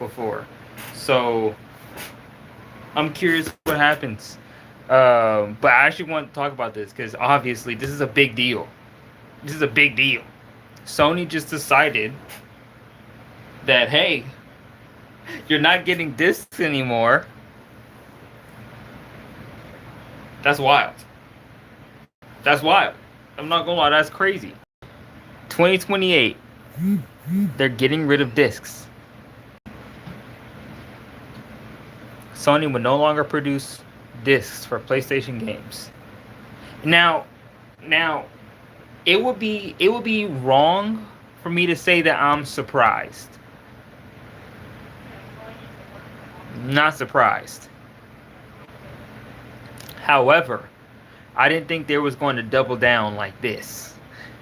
before. So I'm curious what happens. But I actually want to talk about this because obviously this is a big deal. This is a big deal. Sony just decided that, hey, you're not getting discs anymore. That's wild. That's wild. I'm not gonna lie, that's crazy. 2028, they're getting rid of discs. Sony would no longer produce discs for PlayStation games. Now, now, it would be wrong for me to say that I'm surprised. Not surprised. However, I didn't think they was going to double down like this.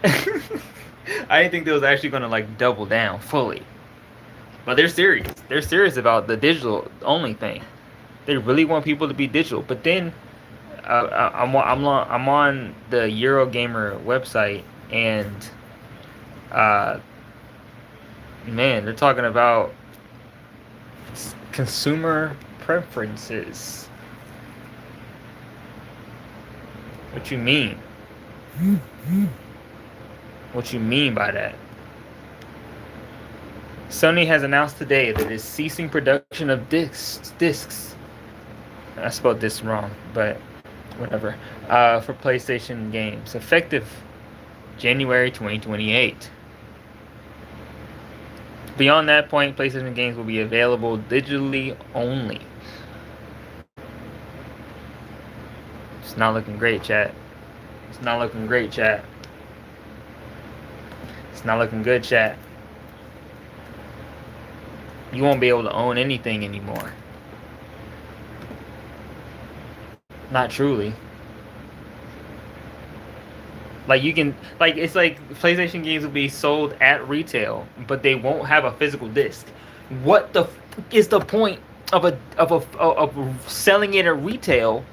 I didn't think they was actually going to like double down fully. But they're serious. They're serious about the digital only thing. They really want people to be digital. But then I'm on the Eurogamer website, and uh, man, they're talking about consumer preferences. What you mean? What you mean by that? Sony has announced today that it's ceasing production of discs. I spelled this wrong, but whatever. For PlayStation games, effective January 2028. Beyond that point, PlayStation games will be available digitally only. It's not looking great, chat. It's not looking great, chat. It's not looking good, chat. You won't be able to own anything anymore. Not truly. Like you can, like it's like PlayStation games will be sold at retail, but they won't have a physical disc. What the is the point of of selling it at retail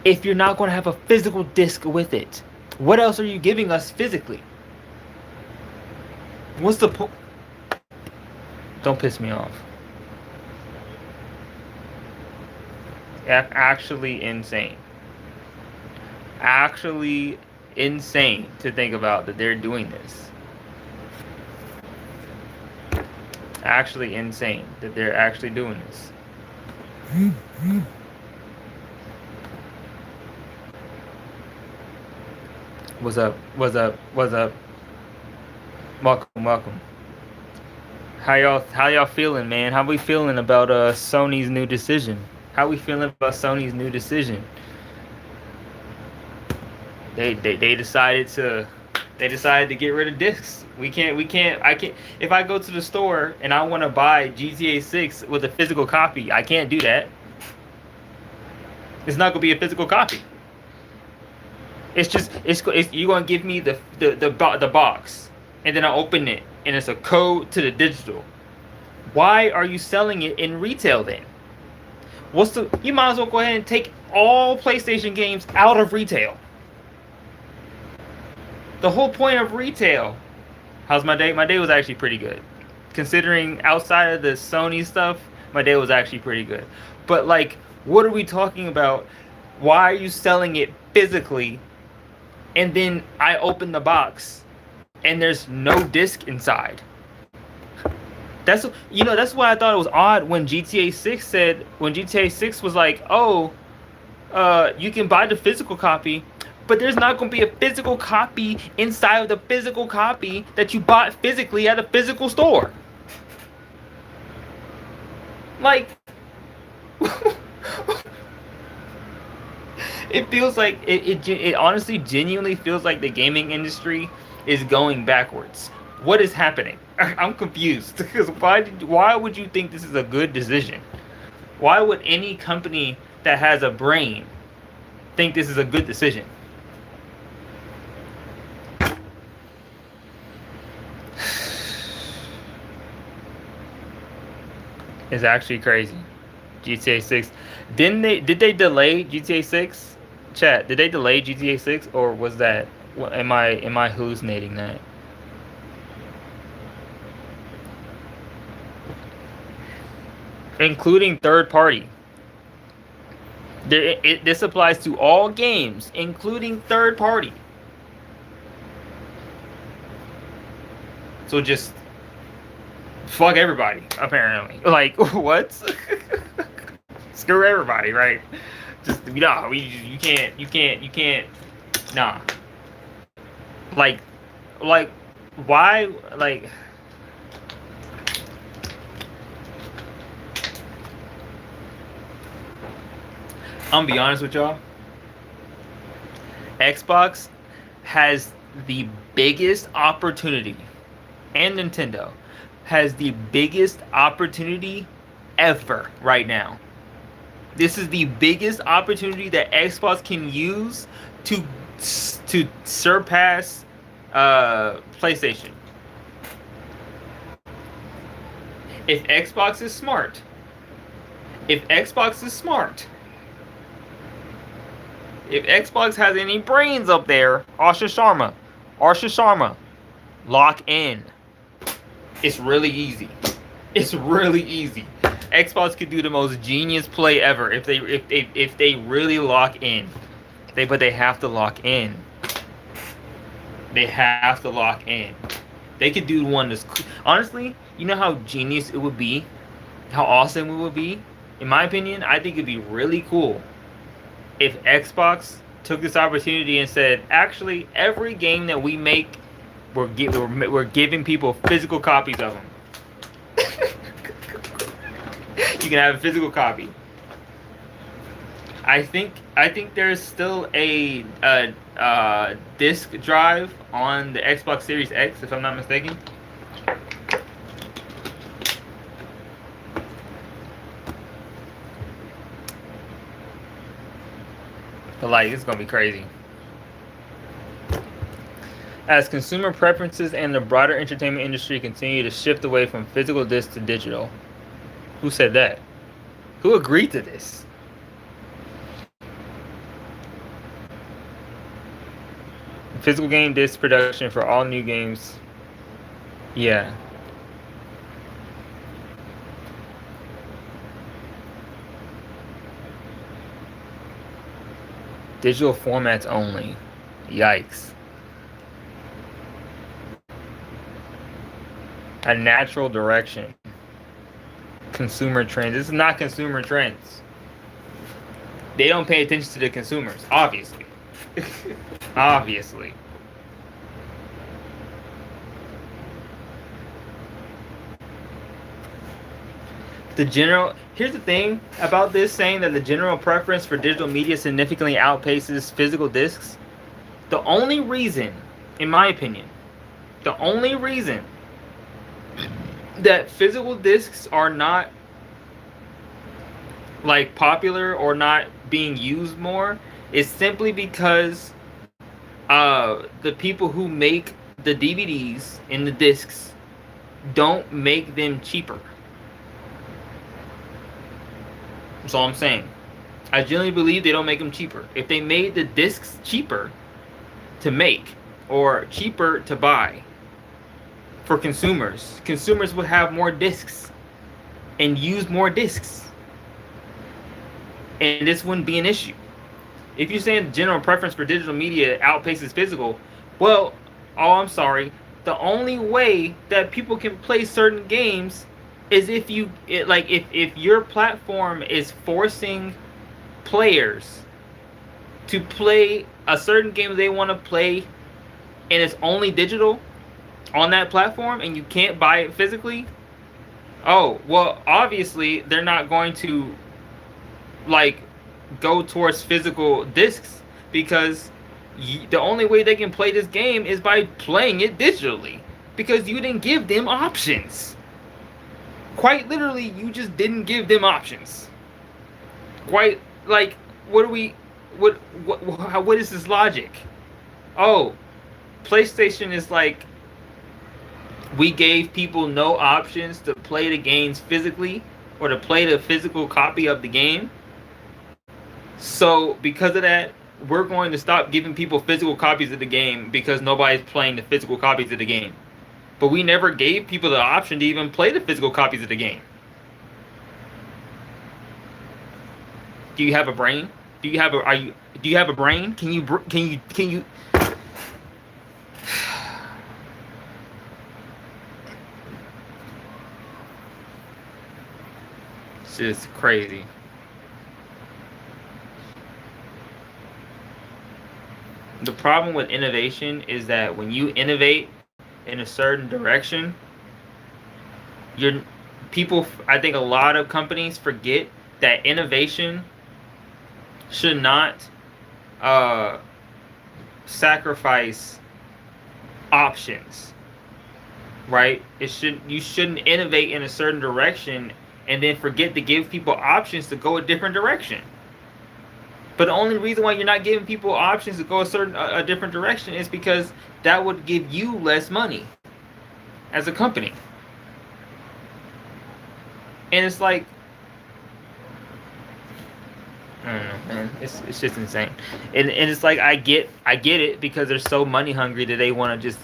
if you're not going to have a physical disc with it? What else are you giving us physically? What's the point? Don't piss me off. Actually insane. Actually insane to think about that they're doing this. Actually insane that they're actually doing this. What's up? What's up? What's up? Welcome. How y'all feeling, man? How we feeling about Sony's new decision? How we feeling about Sony's new decision? They decided to get rid of discs. I can't if I go to the store and I want to buy GTA 6 with a physical copy, I can't do that. It's not gonna be a physical copy. It's you're gonna give me the box, and then I open it and it's a code to the digital. Why are you selling it in retail then? You might as well go ahead and take all PlayStation games out of retail. The whole point of retail. How's my day? My day was actually pretty good. Considering outside of the Sony stuff, my day was actually pretty good. But like, what are we talking about? Why are you selling it physically? And then I open the box and there's no disc inside. That's why I thought it was odd when GTA 6 was like, oh, you can buy the physical copy, but there's not going to be a physical copy inside of the physical copy that you bought physically at a physical store. Like, it feels like it honestly genuinely feels like the gaming industry is going backwards. What is happening? I'm confused because why would you think this is a good decision? Why would any company that has a brain think this is a good decision? It's actually crazy. GTA 6. Did they delay GTA 6? Chat, did they delay GTA 6 or was that am I hallucinating that? including third party. This applies to all games, including third party. So just fuck everybody, apparently. Like, what? Screw everybody, right? Just, you can't. Nah. Like, why? Like, I'm gonna be honest with y'all. Xbox has the biggest opportunity, and Nintendo has the biggest opportunity ever right now. This is the biggest opportunity that Xbox can use to surpass PlayStation. If Xbox is smart, if Xbox has any brains up there, Asha Sharma, lock in. It's really easy. Xbox could do the most genius play ever if they really lock in. But they have to lock in. They could do one that's honestly, you know how genius it would be, how awesome it would be. In my opinion, I think it'd be really cool if Xbox took this opportunity and said, actually, every game that we make, we're giving people physical copies of them. You can have a physical copy. I think there's still a disc drive on the Xbox Series X, if I'm not mistaken. But like, it's gonna be crazy. As consumer preferences and the broader entertainment industry continue to shift away from physical discs to digital. Who said that? Who agreed to this? Physical game disc production for all new games. Yeah. Digital formats only. Yikes. A natural direction. Consumer trends. This is not consumer trends. They don't pay attention to the consumers, obviously. Obviously. Here's the thing about this, saying that the general preference for digital media significantly outpaces physical discs. The only reason, in my opinion, the only reason that physical discs are not like popular or not being used more is simply because the people who make the DVDs and the discs don't make them cheaper. That's all I'm saying. I genuinely believe they don't make them cheaper. If they made the discs cheaper to make or cheaper to buy for consumers would have more discs and use more discs, and this wouldn't be an issue. If you're saying general preference for digital media outpaces physical, well, I'm sorry. The only way that people can play certain games is if your platform is forcing players to play a certain game they want to play, and it's only digital on that platform, and you can't buy it physically. Oh, well, obviously they're not going to like go towards physical discs, because the only way they can play this game is by playing it digitally, because you didn't give them options. Quite literally, you just didn't give them options. Quite like, what is this logic? Oh, PlayStation is like, we gave people no options to play the games physically or to play the physical copy of the game. So because of that, we're going to stop giving people physical copies of the game because nobody's playing the physical copies of the game. But we never gave people the option to even play the physical copies of the game. Do you have a brain? Do you have a are you do you have a brain? Can you It's just crazy. The problem with innovation is that when you innovate in a certain direction, you're people I think a lot of companies forget that innovation should not uh sacrifice options, right? You shouldn't innovate in a certain direction and then forget to give people options to go a different direction. But the only reason why you're not giving people options to go a different direction is because that would give you less money as a company. And it's like, I don't know, man. It's just insane. And it's like I get it because they're so money hungry that they want to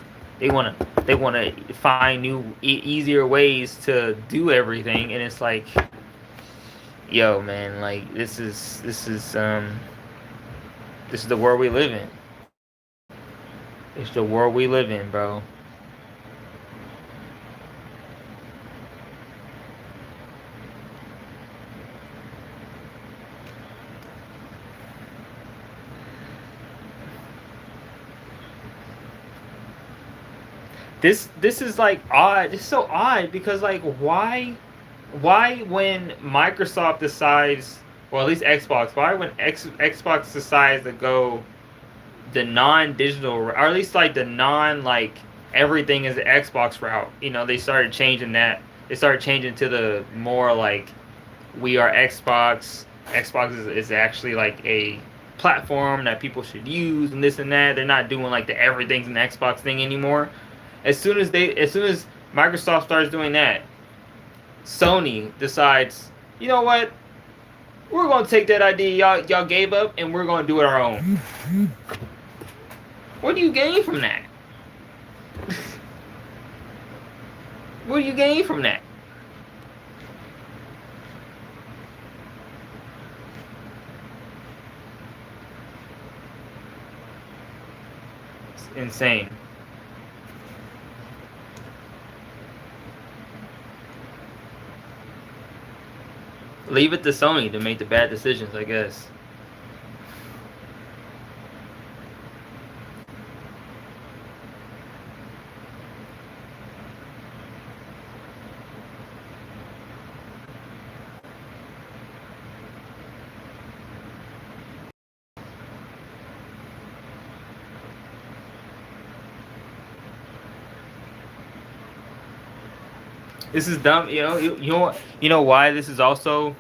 find new easier ways to do everything, and it's like, yo, man, like this is the world we live in. It's the world we live in, bro. This is like odd. It's so odd because like why when Microsoft decides, well, at least Xbox, why when Xbox decides to go the non-digital, or at least like the non, like everything is the Xbox route, they started changing that. They started changing to the more like we are Xbox. Xbox is actually like a platform that people should use and this and that. They're not doing like the everything's an Xbox thing anymore. As soon as Microsoft starts doing that, Sony decides, you know what? We're gonna take that idea y'all gave up and we're gonna do it our own. What do you gain from that? What do you gain from that? It's insane. Leave it to Sony to make the bad decisions, I guess. This is dumb, you know why this is also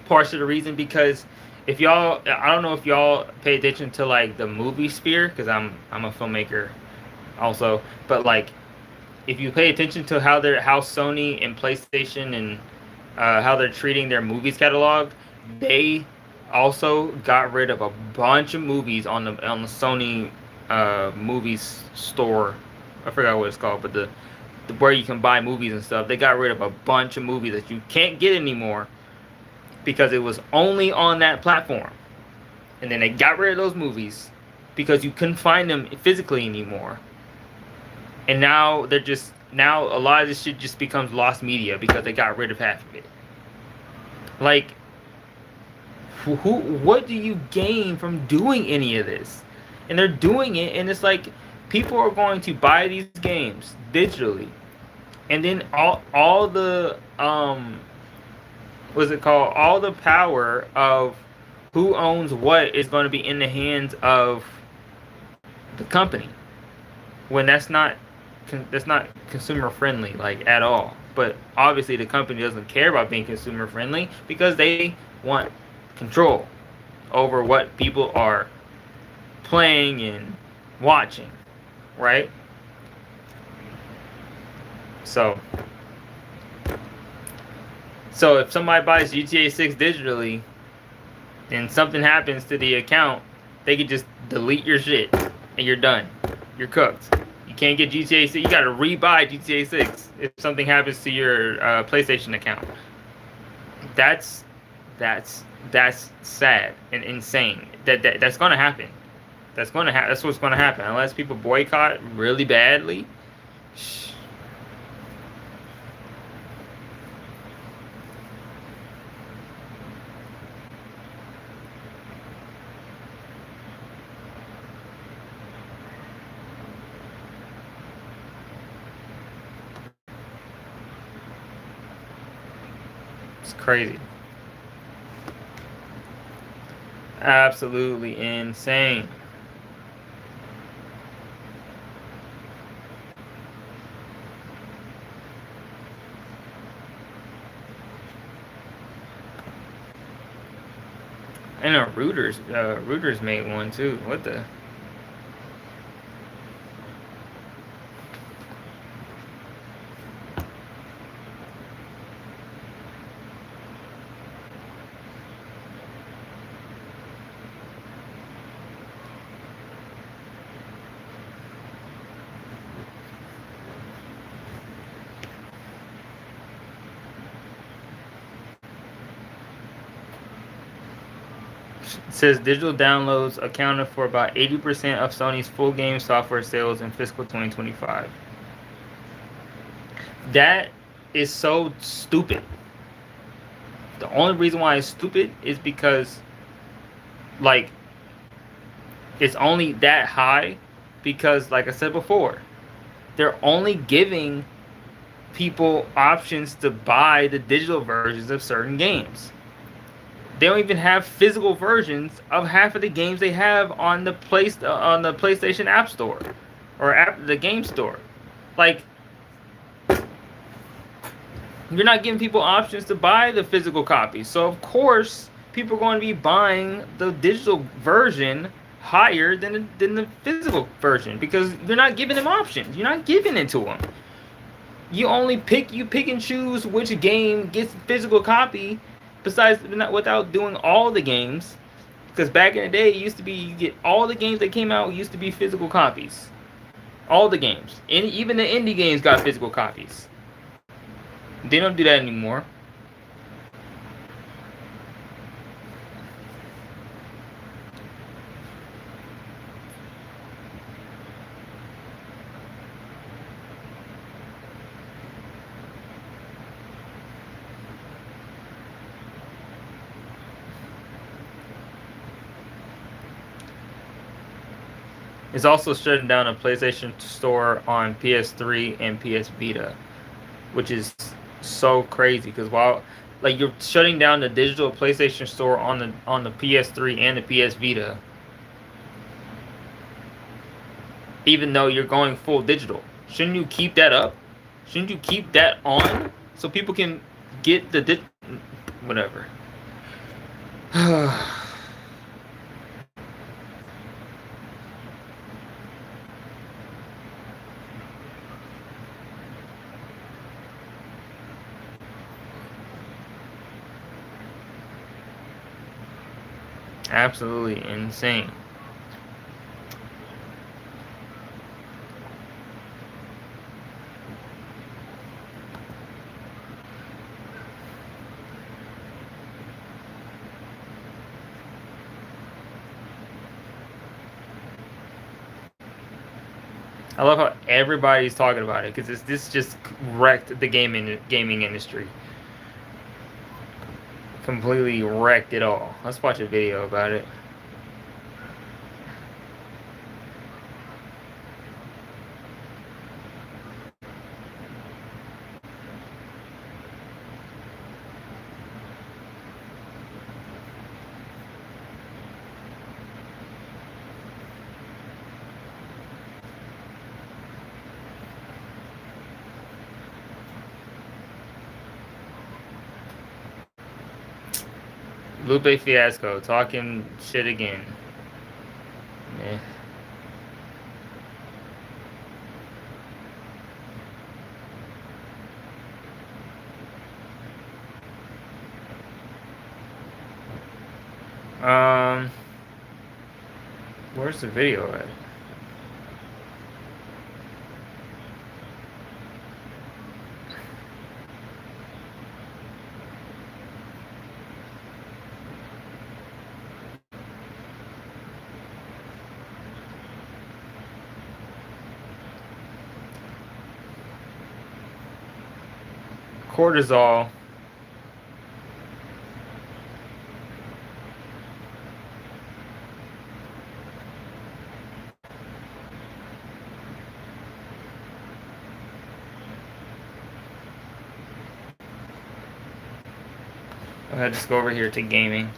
part of the reason, because if y'all, I don't know if y'all pay attention to like the movie sphere, because I'm a filmmaker also, but like if you pay attention to how Sony and PlayStation and how they're treating their movies catalog, they also got rid of a bunch of movies on the Sony movies store. I forgot what it's called, but the where you can buy movies and stuff. They got rid of a bunch of movies that you can't get anymore because it was only on that platform. And then they got rid of those movies because you couldn't find them physically anymore. And now a lot of this shit just becomes lost media because they got rid of half of it. Like, what do you gain from doing any of this? And they're doing it, and it's like people are going to buy these games digitally, and then all the what's it called? All the power of who owns what is going to be in the hands of the company, when that's not consumer friendly, like, at all. But obviously the company doesn't care about being consumer friendly because they want control over what people are playing and watching, right? So if somebody buys GTA 6 digitally and something happens to the account, they could just delete your shit and you're done. You're cooked. You can't get GTA 6. You gotta rebuy GTA 6 if something happens to your PlayStation account. That's That's sad and insane. That's gonna happen. That's what's gonna happen unless people boycott really badly. It's crazy. Absolutely insane. And Reuters made one too. What the? It says digital downloads accounted for about 80% of Sony's full game software sales in fiscal 2025. That is so stupid. The only reason why it's stupid is because, like, it's only that high because, like I said before, they're only giving people options to buy the digital versions of certain games. They don't even have physical versions of half of the games they have on the PlayStation App Store or the Game Store. Like, you're not giving people options to buy the physical copies. So of course, people are going to be buying the digital version higher than the physical version because you're not giving them options. You're not giving it to them. You pick and choose which game gets physical copy. Besides, not without doing all the games, because back in the day, it used to be you get all the games that came out used to be physical copies. All the games, and even the indie games got physical copies. They don't do that anymore. It's also shutting down a PlayStation Store on PS3 and PS Vita, which is so crazy because while like you're shutting down the digital PlayStation Store on the PS3 and the PS Vita, even though you're going full digital, shouldn't you keep that up? Shouldn't you keep that on so people can get the whatever? Absolutely insane. I love how everybody's talking about it because this just wrecked the gaming industry. Completely wrecked it all. Let's watch a video about it. Lupe Fiasco talking shit again. Yeah. Where's the video at? Cortisol. I'll just go over here to gaming.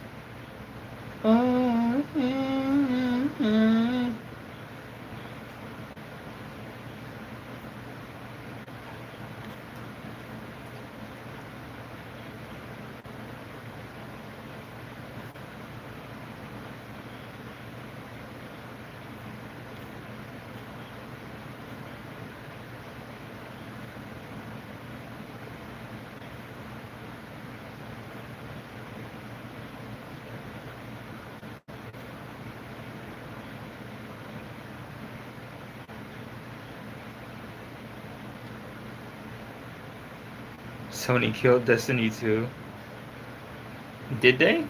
Sony killed Destiny 2. Did they?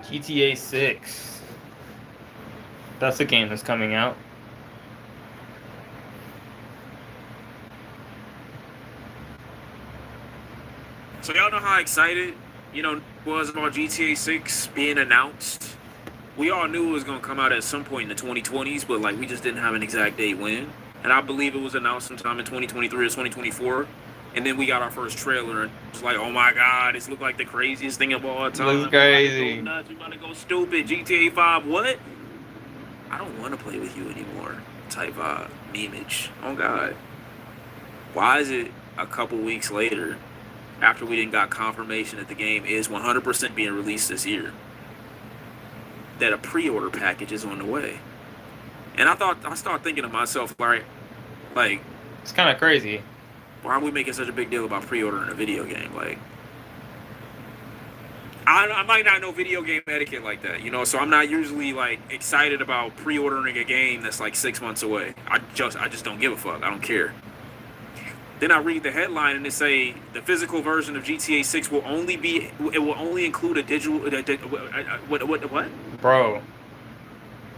GTA 6. That's the game that's coming out. So y'all know how excited, was about GTA 6 being announced? We all knew it was going to come out at some point in the 2020s, but we just didn't have an exact date when. And I believe it was announced sometime in 2023 or 2024. And then we got our first trailer, and it was like, oh my God, this looked like the craziest thing of all time. Looks crazy. We're about to go stupid. GTA 5, what? I don't want to play with you anymore. Type meme-age. Oh God. Why is it a couple weeks later, after we didn't got confirmation that the game is 100% being released this year, that a pre-order package is on the way? And I started thinking to myself, like, it's kind of crazy. Why are we making such a big deal about pre-ordering a video game? I might not know video game etiquette like that, so I'm not usually excited about pre-ordering a game that's 6 months away. I just don't give a fuck. I don't care. Then I read the headline and it say the physical version of GTA 6 will only include a digital. What? Bro.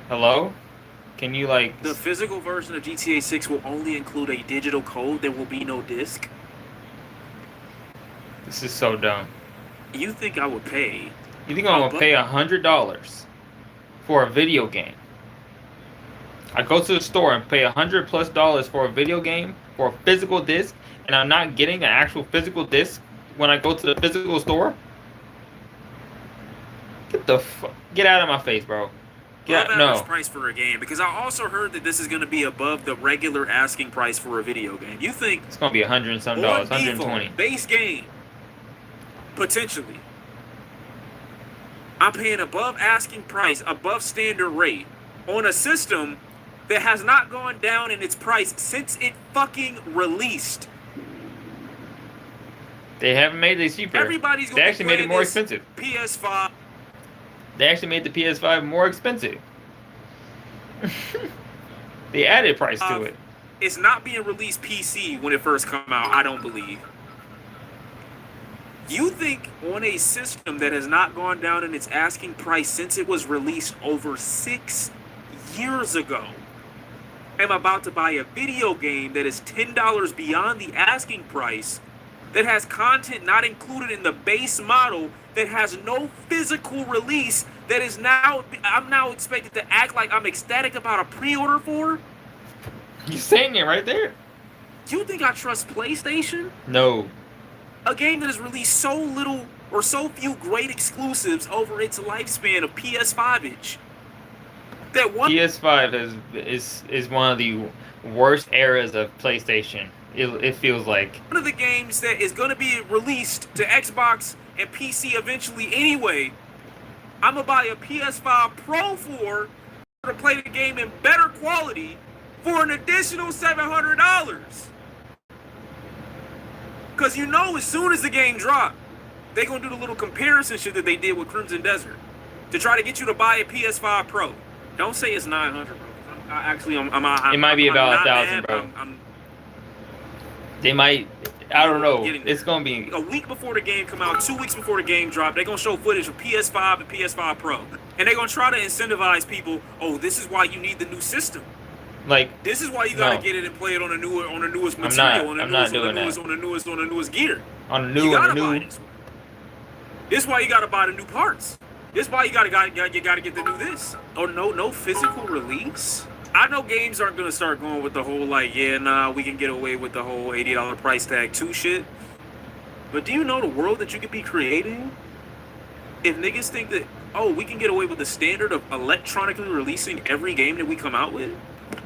Hello? Can you The physical version of GTA 6 will only include a digital code. There will be no disc. This is so dumb. You think I would pay? You think I'm gonna pay $100 for a video game? I go to the store and pay $100+ for a video game for a physical disc, and I'm not getting an actual physical disc when I go to the physical store? Get out of my face, bro. No price for a game, because I also heard that this is going to be above the regular asking price for a video game. You think it's going to be $100 and some dollars, $120 base game? Potentially, I'm paying above asking price, above standard rate on a system that has not gone down in its price since it fucking released. They haven't made it cheaper. They actually made it more expensive. PS5. They actually made the PS5 more expensive. They added price to it. It's not being released PC when it first come out, I don't believe. You think on a system that has not gone down in its asking price since it was released over 6 years ago, I'm about to buy a video game that is $10 beyond the asking price, that has content not included in the base model, that has no physical release, that is I'm now expected to act like I'm ecstatic about a pre-order for? You're saying it right there. You think I trust PlayStation? No. A game that has released so little or so few great exclusives over its lifespan of PS5-age. That one PS5 is one of the worst eras of PlayStation. It feels like. of the games that is going to be released to Xbox and PC eventually anyway, I'm going to buy a PS5 Pro for to play the game in better quality for an additional $700. Because you know as soon as the game drops, they're going to do the little comparison shit that they did with Crimson Desert to try to get you to buy a PS5 Pro. Don't say it's 900, bro. It might be about 1,000, bro. They might. I don't know. It's gonna be a week before the game come out, 2 weeks before the game drop. They're gonna show footage of PS5 and PS5 Pro, and they're gonna try to incentivize people. Oh, this is why you need the new system. Like this is why you gotta get it and play it on the newest material, on the newest gear. On the new. This is why you gotta buy the new parts. This is why you gotta get the new this. Oh no physical release. I know games aren't gonna start going with the whole like, yeah, nah, we can get away with the whole $80 price tag 2 shit. But do you know the world that you could be creating if niggas think that, oh, we can get away with the standard of electronically releasing every game that we come out with?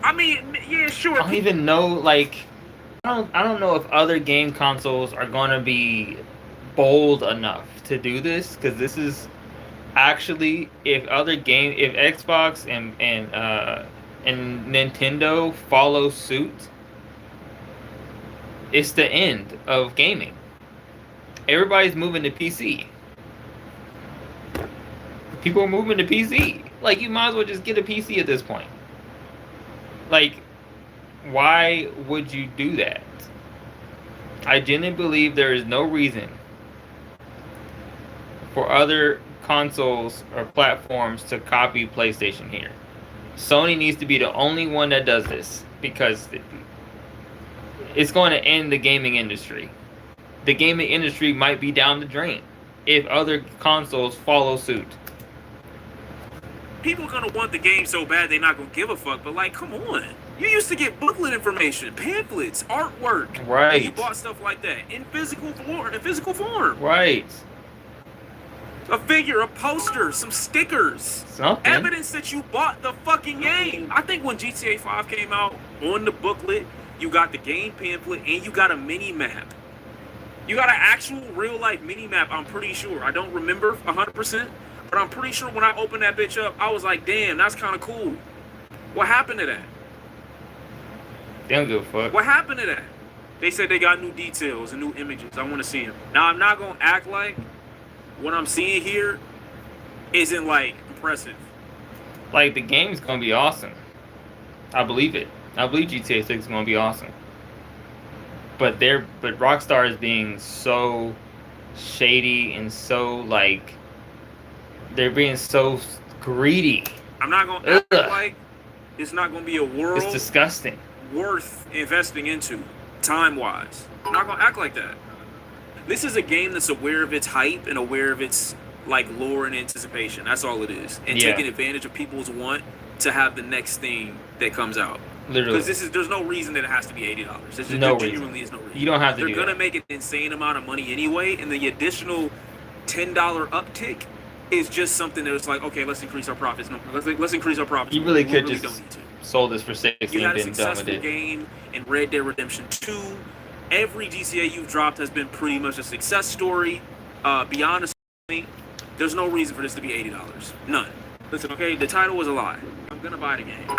I mean, yeah, sure. I don't even know, like, I don't know if other game consoles are gonna be bold enough to do this, because this is actually, if Xbox and Nintendo follow suit, it's the end of gaming. Everybody's moving to PC. People are moving to PC. Like, you might as well just get a PC at this point. Like, why would you do that? I genuinely believe there is no reason for other consoles or platforms to copy PlayStation here. Sony needs to be the only one that does this, because it's going to end the gaming industry. The gaming industry might be down the drain if other consoles follow suit. People are going to want the game so bad they're not going to give a fuck, but like, come on. You used to get booklet information, pamphlets, artwork. Right. And you bought stuff like that in physical form. Right. A figure, a poster, some stickers. Something. Evidence that you bought the fucking game. I think when GTA 5 came out, on the booklet, you got the game pamphlet and you got a mini map. You got an actual real life mini map, I'm pretty sure. I don't remember 100%, but I'm pretty sure when I opened that bitch up, I was like, damn, that's kind of cool. What happened to that? They don't give a fuck. What happened to that? They said they got new details and new images. I want to see them. Now, I'm not going to act like what I'm seeing here isn't like impressive. Like, the game's gonna be awesome. I believe it. I believe GTA 6 is gonna be awesome. But Rockstar is being so shady and so like, they're being so greedy. I'm not gonna act like it's not gonna be a world. It's disgusting. Worth investing into, time-wise. I'm not gonna act like that. This is a game that's aware of its hype and aware of its like lore and anticipation. That's all it is, and taking advantage of people's want to have the next thing that comes out. Literally, because there's no reason that it has to be $80. There genuinely is no reason. You don't have to. They're gonna make an insane amount of money anyway, and the additional $10 uptick is just something that it's like, okay, let's increase our profits. No, let's increase our profits. You really could just sold this for 60 you and had a been done with successful it. game in Red Dead Redemption 2. Every GTA you've dropped has been pretty much a success story. Beyond a point, there's no reason for this to be $80. None. Listen, okay, the title was a lie. I'm gonna buy the game.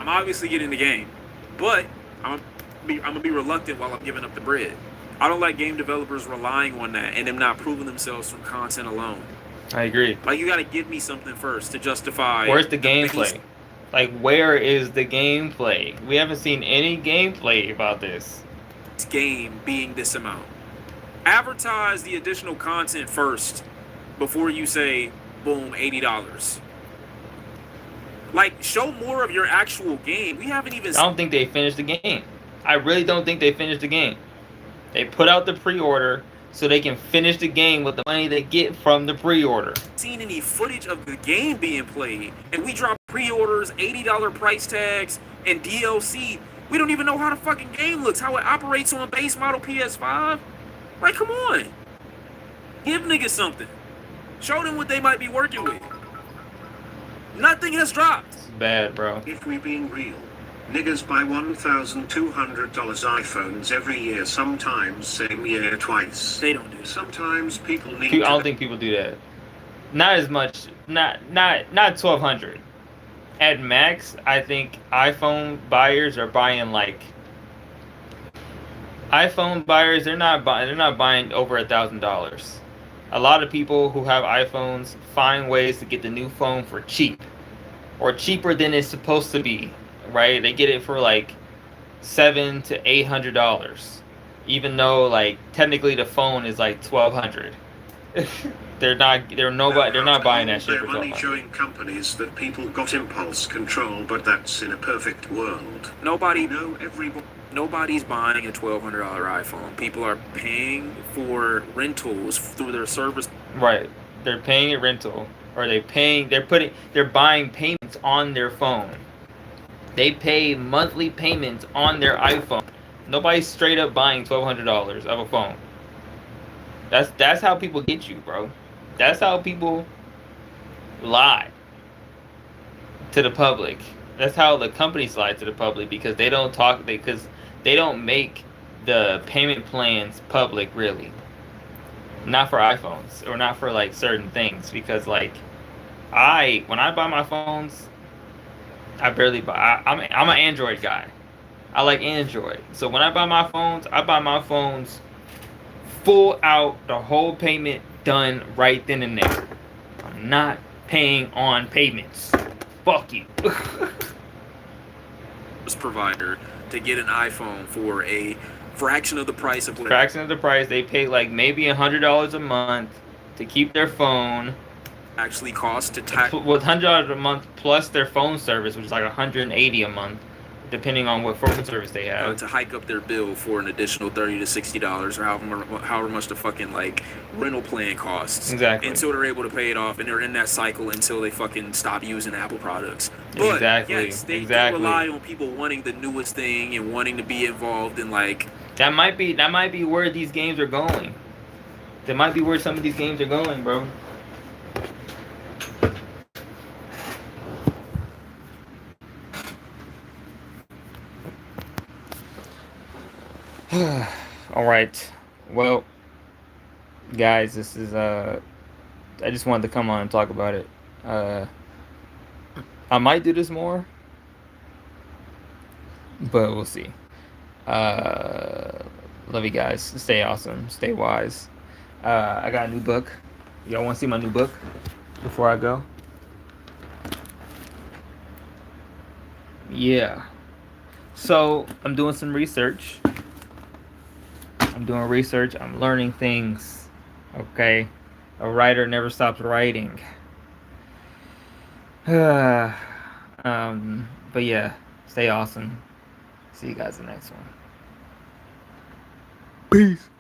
I'm obviously getting the game, but I'm gonna be reluctant while I'm giving up the bread. I don't like game developers relying on that and them not proving themselves from content alone. I agree. Like, you gotta give me something first to justify. Where's the gameplay? Like, where is the gameplay? We haven't seen any gameplay about this game being this amount. Advertise the additional content first before you say, boom, $80. Like, show more of your actual game. We haven't even... I don't think they finished the game. I really don't think they finished the game. They put out the pre-order so they can finish the game with the money they get from the pre-order. Seen any footage of the game being played, and we drop pre-orders, $80 price tags, and DLC. We don't even know how the fucking game looks, how it operates on a base model PS5. Like, come on. Give niggas something. Show them what they might be working with. Nothing has dropped. It's bad, bro. If we being real, niggas buy $1,200 iPhones every year, sometimes same year twice. They don't do that. Sometimes people need I don't think people do that. Not as much. Not 1,200. At max, I think iPhone buyers are buying like. iPhone buyers, they're not buying over $1,000. A lot of people who have iPhones find ways to get the new phone for cheap, or cheaper than it's supposed to be, right? They get it for like $700 to $800, even though like technically the phone is like $1,200. They're not buying that shit for money $1,200. showing companies that people got impulse control, but that's in a perfect world. Nobody's buying a $1,200 iPhone. People are paying for rentals through their service. Right. They're paying a rental, or they're buying payments on their phone. They pay monthly payments on their iPhone. Nobody's straight up buying $1,200 of a phone. That's how people get you, bro. That's how people lie to the public. That's how the companies lie to the public, because they don't make the payment plans public, really. Not for iPhones, or not for like certain things, because like when I buy my phones, I barely buy. I'm an Android guy. I like Android. So when I buy my phones full out, the whole payment done right then and there. I'm not paying on payments. Fuck you. Provider to get an iPhone for a fraction of the price of They pay like maybe $100 a month to keep their phone. Actually costs to tax with $100 a month plus their phone service, which is like $180 a month, depending on what phone service they have. To hike up their bill for an additional $30 to $60, or however much the fucking like rental plan costs. Exactly. Until they're able to pay it off, and they're in that cycle until they fucking stop using Apple products. But exactly. Yes, they do rely on people wanting the newest thing and wanting to be involved in like. That might be where these games are going. That might be where some of these games are going, bro. All right. Well, guys, this is I just wanted to come on and talk about it. I might do this more, but we'll see. Love you guys. Stay awesome. Stay wise. I got a new book. Y'all want to see my new book before I go? Yeah. So I'm doing some research. I'm learning things. Okay. A writer never stops writing. But yeah, stay awesome. See you guys in the next one. Peace.